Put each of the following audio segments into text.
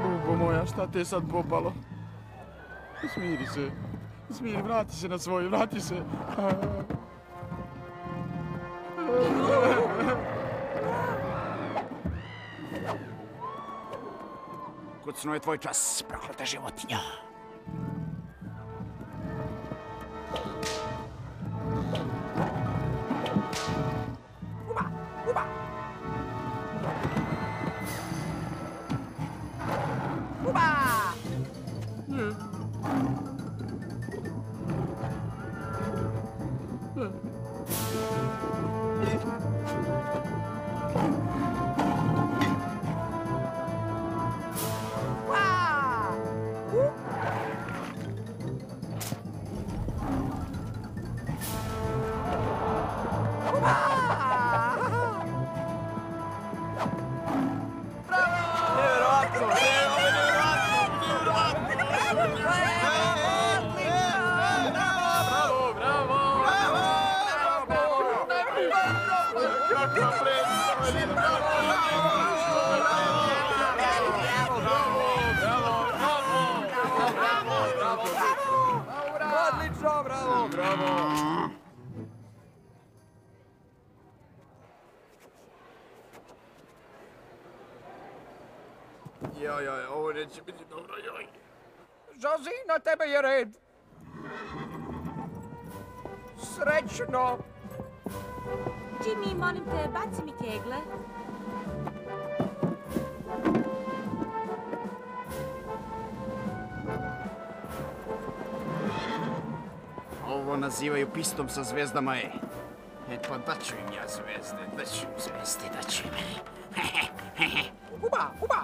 Bubo moja, šta te je sad popalo? Smiri se. Smiri, vrati se na svoju, vrati se. Kucnuo je tvoj čas, prokleta životinja. Uba, uba. Uba! Odlično, bravo, bravo. Joj, ovo neće biti dobro, joj. Jozi, na tebe je red. Srećno. Jimmy, molim te, baci mi kegle. Ovo nazivaju pistom sa zvezdama, E pa daću im ja zvezde, daću im. Uba, uba.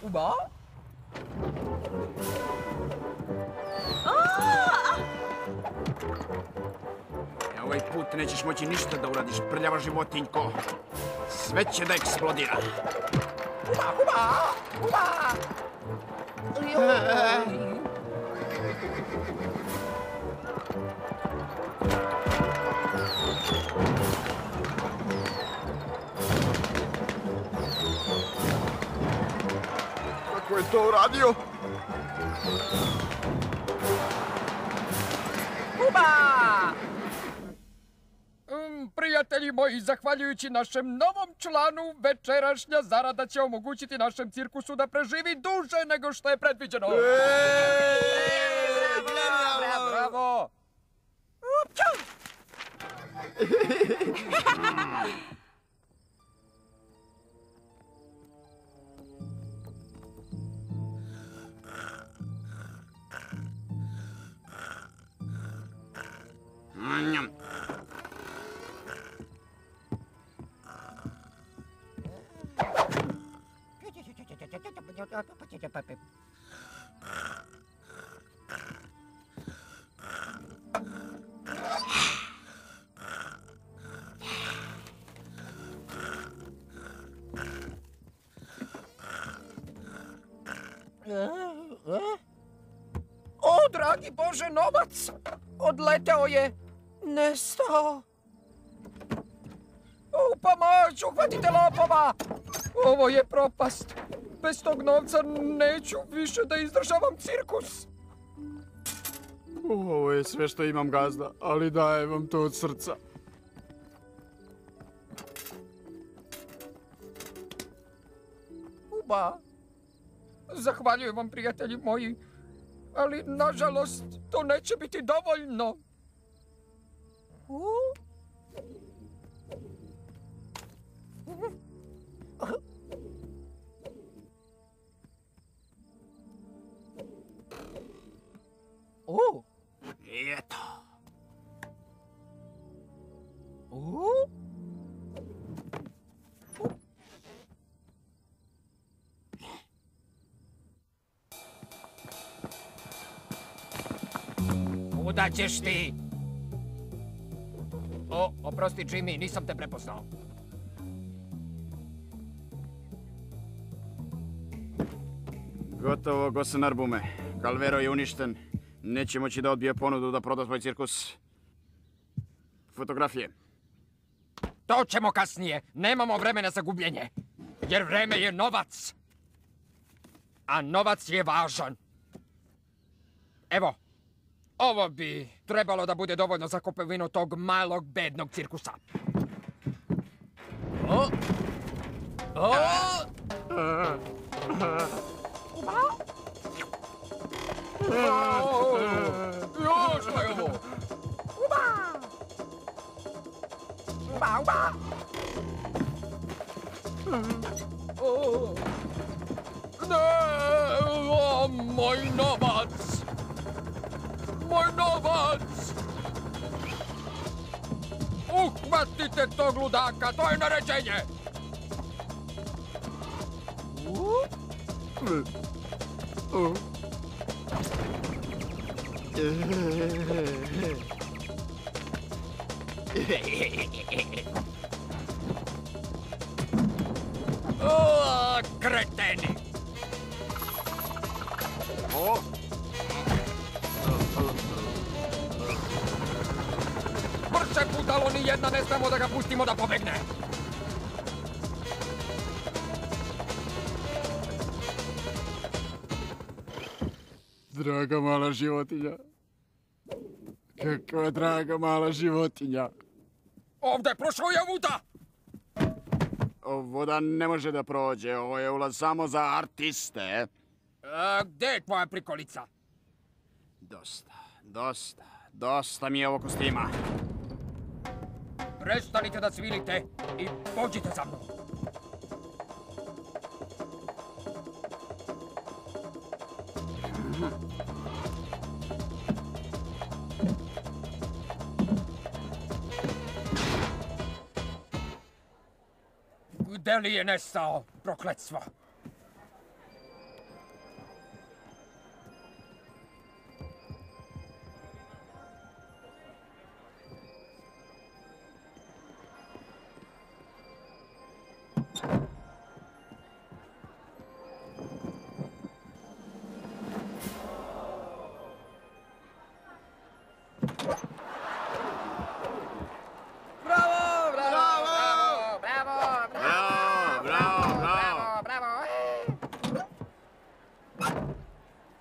Uba? Ovaj put nećeš moći ništa da uradiš, prljava životinjko. Sve će da eksplodira. Uba, uba, uba. Kako je to uradio? Uba! Prijatelji moji, zahvaljujući našem novom članu, večerašnja zarada će omogućiti našem cirkusu da preživi duže nego što je predviđeno. Bravo! Bravo! O, dragi Bože, novac! Odleteo je! Nestao! U pomoć! Uhvatite lopova! Ovo je propast! Bez tog novca neću više da izdržavam cirkus! Ovo je sve što imam, gazda, ali dajem vam to od srca. Uba! Zahvaljujem vam, prijatelji moji, ali nažalost to neće biti dovoljno. I eto. Kuda ćeš ti? Oprosti, Jimmy, nisam te prepoznao. Gotovo, Gosenarbume. Calvero je uništen. Neće moći da odbije ponudu da proda svoj cirkus. Fotografije. To ćemo kasnije. Nemamo vremena za gubljenje. Jer vreme je novac. A novac je važan. Evo, ovo bi trebalo da bude dovoljno za kupovinu tog malog bednog cirkusa. Još šta je ovo? Ne, moj novac! Moj novac! Uhvatite tog ludaka, to je naređenje! Kreteni! Brže, budalo, ni jedna ne smemo da ga pustimo da pobegne! Draga mala životinja. Kakva draga mala životinja. Ovdje prošao je Vuda! Voda ne može da prođe, ovo je ulaz samo za artiste. Gdje je tvoja prikolica? Dosta mi je ovo kostima. Prestanite da svilite i pođite za mnom. Gde li je nestao, prokletstvo?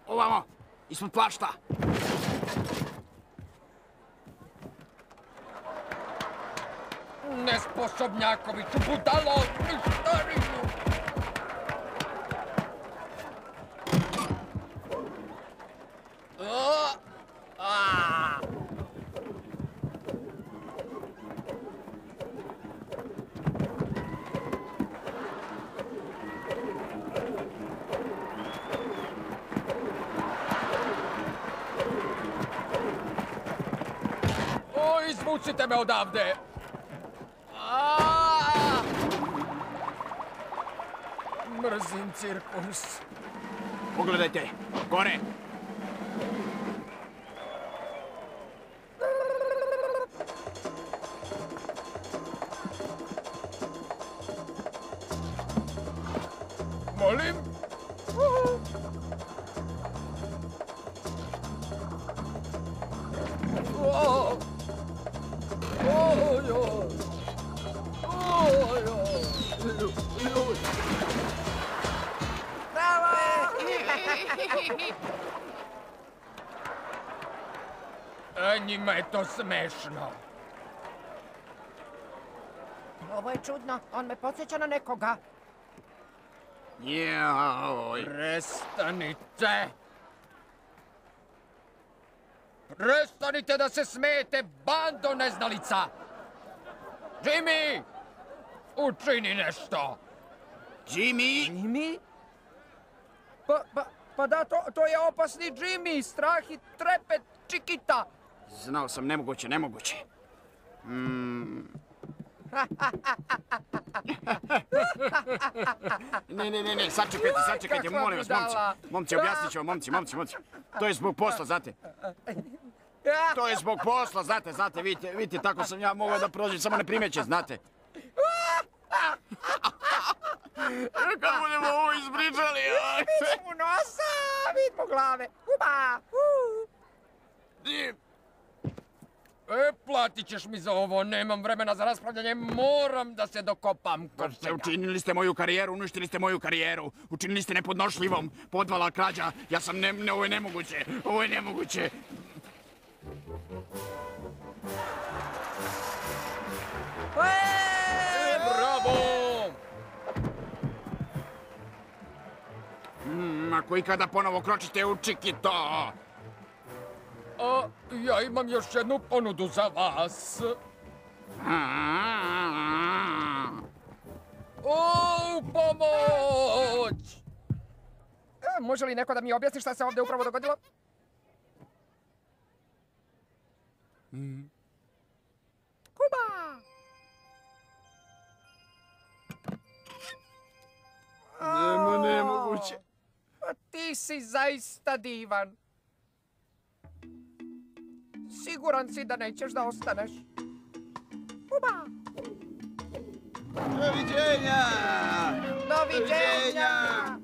Ovamo, ispod plašta. Nesposobnjakoviću, budalo, starinu! Izvucite me odavde! Mrzim cirkus. Pogledajte, gore! Molim? Njima je to smešno. Ovo je čudno, on me podsjeća na nekoga. Jaoj. Prestanite! Prestanite da se smijete, bando neznalica! Jimmy! Učini nešto! Jimmy? Jimmy? Pa da, to je opasni Jimmy, strah i trepet, Čikita! Znao sam, nemoguće. Ne, sačekajte, molim vas, momci. Momci, objasnit ću vam, momci. To je zbog posla, znate. To je zbog posla, znate, vidite, tako sam ja mogao da prođem, samo ne primeće, znate. Kako budemo ovo izpričali? Vid mu nosa, vid mu glave. Uba! Platit ćeš mi za ovo, nemam vremena za raspravljanje, moram da se dokopam kod čega. Učinili ste moju karijeru, uništili ste moju karijeru. Učinili ste nepodnošljivom, podvala, krađa. Ja sam ovo je nemoguće, ovo je nemoguće. Bravo! Ako ikada ponovo kročite u Čikito. A ja imam još jednu ponudu za vas. O, pomoć! Može li neko da mi objasni šta se ovdje upravo dogodilo? Kuba! Nemoguće. Ti si zaista divan. Siguran si da nećeš da ostaneš. Kuba! Doviđenja! Doviđenja!